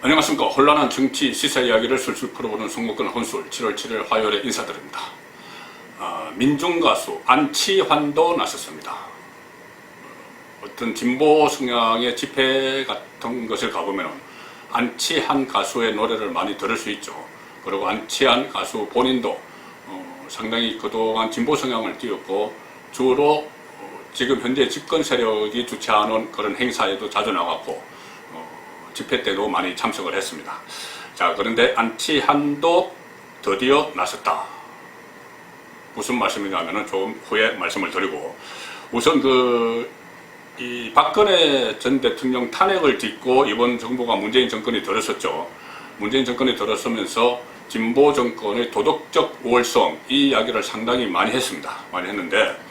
안녕하십니까. 혼란한 정치 시사 이야기를 술술 풀어보는 송목근 혼술 7월 7일 화요일에 인사드립니다. 민중가수 안치환도 나섰습니다. 어떤 진보 성향의 집회 같은 것을 가보면 안치환 가수의 노래를 많이 들을 수 있죠. 그리고 안치환 가수 본인도 상당히 그동안 진보 성향을 띄웠고 주로 지금 현재 집권 세력이 주최하는 그런 행사에도 자주 나갔고 집회 때도 많이 참석을 했습니다. 자, 그런데 안치환도 드디어 나섰다. 무슨 말씀이냐면은 좀 후에 말씀을 드리고, 우선 이 박근혜 전 대통령 탄핵을 딛고 이번 정부가 문재인 정권이 들었었죠. 문재인 정권이 들었으면서 진보 정권의 도덕적 우월성, 이 이야기를 상당히 많이 했습니다. 많이 했는데,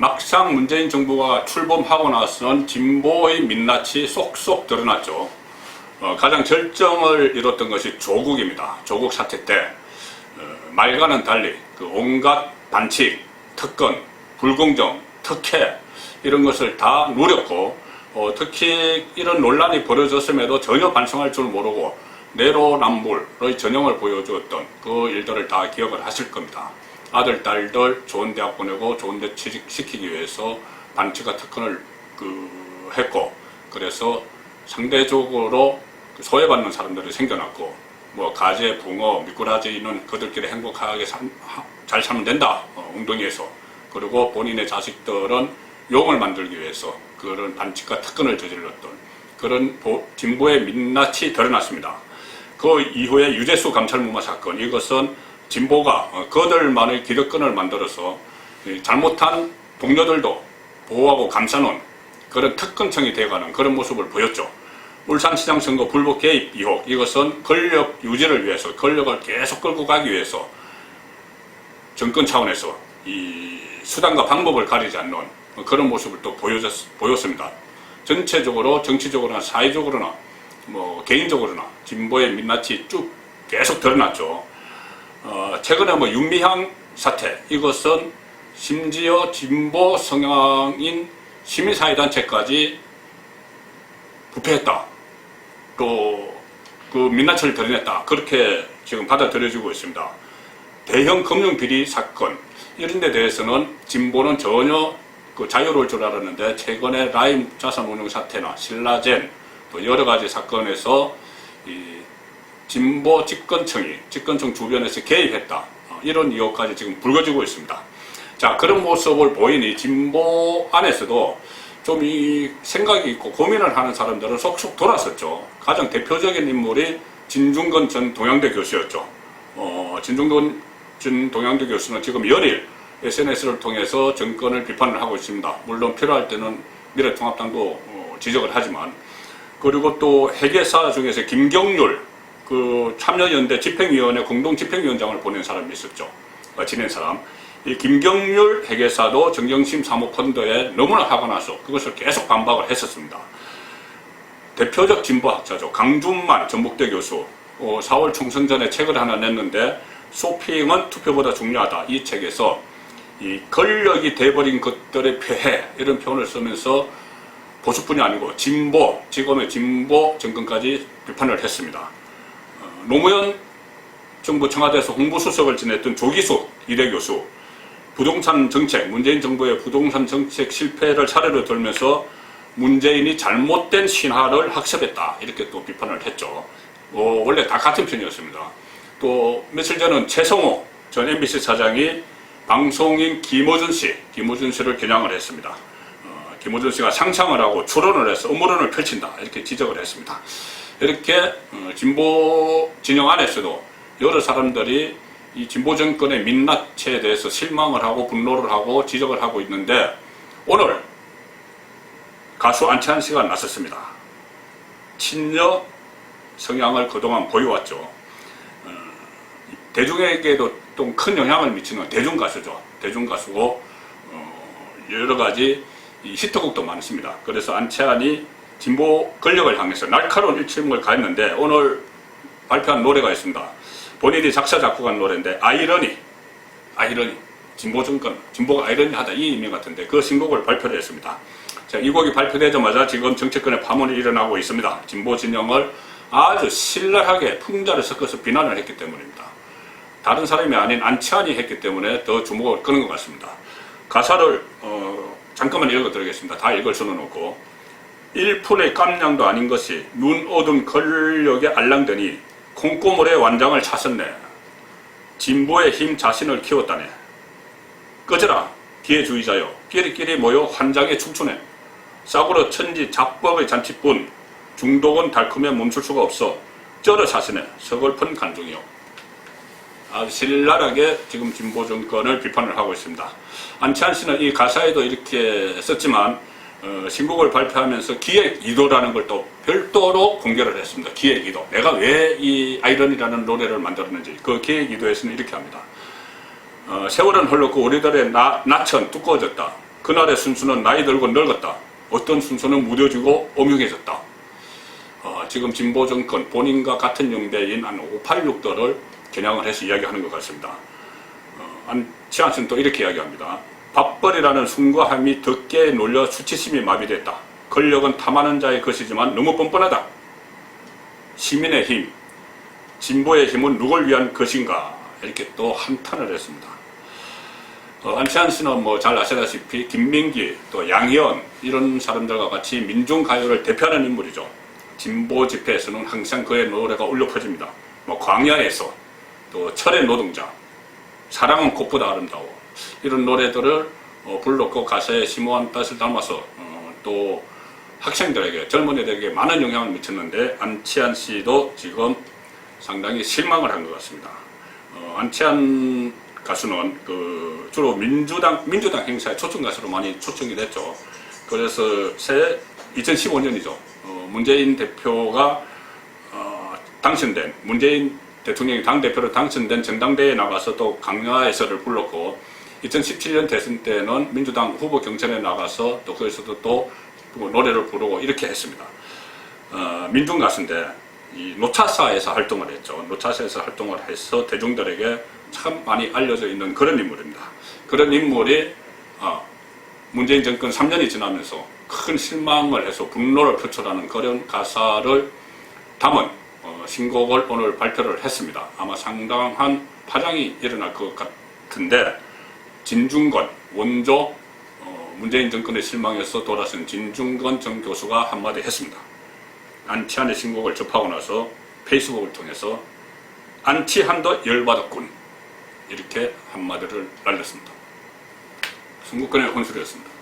막상 문재인 정부가 출범하고 나서는 진보의 민낯이 쏙쏙 드러났죠. 가장 절정을 이뤘던 것이 조국입니다. 조국 사태 때 말과는 달리 온갖 반칙, 특권, 불공정, 특혜 이런 것을 다 누렸고, 특히 이런 논란이 벌어졌음에도 전혀 반성할 줄 모르고 내로남불의 전형을 보여주었던 그 일들을 다 기억을 하실 겁니다. 아들, 딸들 좋은 대학 보내고 좋은 데 취직시키기 위해서 반칙과 특권을 했고, 그래서 상대적으로 소외받는 사람들이 생겨났고, 뭐 가재, 붕어, 미꾸라지는 그들끼리 행복하게 잘 살면 된다, 웅덩이에서. 그리고 본인의 자식들은 용을 만들기 위해서 그런 반칙과 특권을 저질렀던 그런 진보의 민낯이 드러났습니다. 그 이후에 유재수 감찰무마 사건, 이것은 진보가 그들만의 기득권을 만들어서 잘못한 동료들도 보호하고 감싸는 그런 특권층이 되어가는 그런 모습을 보였죠. 울산시장 선거 불법 개입 의혹, 이것은 권력 유지를 위해서, 권력을 계속 끌고 가기 위해서 정권 차원에서 이 수단과 방법을 가리지 않는 그런 모습을 또 보였습니다. 전체적으로 정치적으로나 사회적으로나 뭐 개인적으로나 진보의 민낯이 쭉 계속 드러났죠. 최근에 뭐 윤미향 사태, 이것은 심지어 진보 성향인 시민사회단체까지 부패했다, 또 그 민낯을 드러냈다, 그렇게 지금 받아들여지고 있습니다. 대형 금융비리 사건, 이런 데 대해서는 진보는 전혀 자유로울 줄 알았는데, 최근에 라임 자산운용 사태나 신라젠, 또 여러 가지 사건에서 진보 집권층 주변에서 개입했다, 이런 의혹까지 지금 불거지고 있습니다. 자, 그런 모습을 보이니 진보 안에서도 좀 이 생각이 있고 고민을 하는 사람들은 속속 돌았었죠. 가장 대표적인 인물이 진중권 전 동양대 교수였죠. 진중권 전 동양대 교수는 지금 연일 SNS를 통해서 정권을 비판을 하고 있습니다. 물론 필요할 때는 미래통합당도 지적을 하지만, 그리고 또 회계사 중에서 김경률 참여연대 집행위원회 공동집행위원장을 보낸 사람이 있었죠. 지낸 사람. 이 김경률 회계사도 정경심 사모펀드에 너무나 화가 나서 그것을 계속 반박을 했었습니다. 대표적 진보학자죠. 강준만 전북대 교수, 4월 총선 전에 책을 하나 냈는데, 쇼핑은 투표보다 중요하다, 이 책에서 이 권력이 돼버린 것들의 폐해, 이런 표현을 쓰면서 보수뿐이 아니고 지금의 진보 정권까지 비판을 했습니다. 노무현 정부 청와대에서 홍보수석을 지냈던 조기숙 이대 교수, 부동산 정책, 문재인 정부의 부동산 정책 실패를 사례로 들면서 문재인이 잘못된 신화를 학습했다, 이렇게 또 비판을 했죠. 원래 다 같은 편이었습니다. 또 며칠 전은 최성호 전 MBC 사장이 방송인 김어준 씨를 겨냥을 했습니다. 김어준 씨가 상상을 하고 추론을 해서 음모론을 펼친다, 이렇게 지적을 했습니다. 이렇게 진보 진영 안에서도 여러 사람들이 이 진보 정권의 민낯에 대해서 실망을 하고 분노를 하고 지적을 하고 있는데, 오늘 가수 안치환 씨가 나섰습니다. 친여 성향을 그동안 보여왔죠. 대중에게도 좀 큰 영향을 미치는 대중가수죠. 대중가수고 여러 가지 히트곡도 많습니다. 그래서 안치환이 진보 권력을 향해서 날카로운 일침을 가했는데, 오늘 발표한 노래가 있습니다. 본인이 작사 작곡한 노래인데, 아이러니, 진보 정권, 진보가 아이러니하다, 이 의미 같은데 그 신곡을 발표를 했습니다. 자, 이 곡이 발표되자마자 지금 정치권의 파문이 일어나고 있습니다. 진보 진영을 아주 신랄하게 풍자를 섞어서 비난을 했기 때문입니다. 다른 사람이 아닌 안치환이 했기 때문에 더 주목을 끄는 것 같습니다. 가사를 잠깐만 읽어드리겠습니다. 다 읽을 수는 없고, 1푼의 깜냥도 아닌 것이 눈 어둔 권력에 알랑더니 콩고물의 완장을 찾았네. 진보의 힘 자신을 키웠다네. 꺼져라 기회주의자여, 끼리끼리 모여 환장에 춤추네. 싸구려 천지 잡법의 잔치뿐 중독은 달콤해 멈출 수가 없어. 쩔어 자신해 서글픈 간중이요. 아주 신랄하게 지금 진보 정권을 비판을 하고 있습니다. 안치환 씨는 이 가사에도 이렇게 썼지만 신곡을 발표하면서 기획 2도라는 걸 또 별도로 공개를 했습니다. 기획 2도. 내가 왜 이 아이러니라는 노래를 만들었는지 그 기획 2도에서는 이렇게 합니다. 세월은 흘렀고 우리들의 낯은 두꺼워졌다. 그날의 순수는 나이 들고 늙었다. 어떤 순수는 무뎌지고 오명해졌다. 지금 진보 정권 본인과 같은 연배인 한 586도를 겨냥을 해서 이야기하는 것 같습니다. 안치환 씨는 또 이렇게 이야기합니다. 밥벌이라는 숭고함이 덕계에 놀려 수치심이 마비됐다. 권력은 탐하는 자의 것이지만 너무 뻔뻔하다. 시민의 힘, 진보의 힘은 누굴 위한 것인가? 이렇게 또 한탄을 했습니다. 안치환 씨는 뭐 잘 아시다시피 김민기, 또 양희연 이런 사람들과 같이 민중가요를 대표하는 인물이죠. 진보 집회에서는 항상 그의 노래가 울려 퍼집니다. 뭐 광야에서, 또 철의 노동자, 사랑은 꽃보다 아름다워 이런 노래들을 불렀고 가사에 심오한 뜻을 담아서 또 학생들에게, 젊은이들에게 많은 영향을 미쳤는데 안치환 씨도 지금 상당히 실망을 한 것 같습니다. 안치환 가수는 주로 민주당 행사에 초청 가수로 많이 초청이 됐죠. 그래서 2015년이죠. 문재인 대표가 당선된, 문재인 대통령이 당대표로 당선된 전당대회에 나가서 또 강야에서를 불렀고, 2017년 대선 때는 민주당 후보 경선에 나가서 또 거기서도 또 노래를 부르고 이렇게 했습니다. 민중 가수인데 이 노차사에서 활동을 했죠. 노차사에서 활동을 해서 대중들에게 참 많이 알려져 있는 그런 인물입니다. 그런 인물이 문재인 정권 3년이 지나면서 큰 실망을 해서 분노를 표출하는 그런 가사를 담은 신곡을 오늘 발표를 했습니다. 아마 상당한 파장이 일어날 것 같은데, 진중권 원조 문재인 정권의 실망에서 돌아선 진중권 전 교수가 한마디 했습니다. 안치환의 신곡을 접하고 나서 페이스북을 통해서 안치환도 열받았군 이렇게 한마디를 날렸습니다. 순국권의 혼술이었습니다.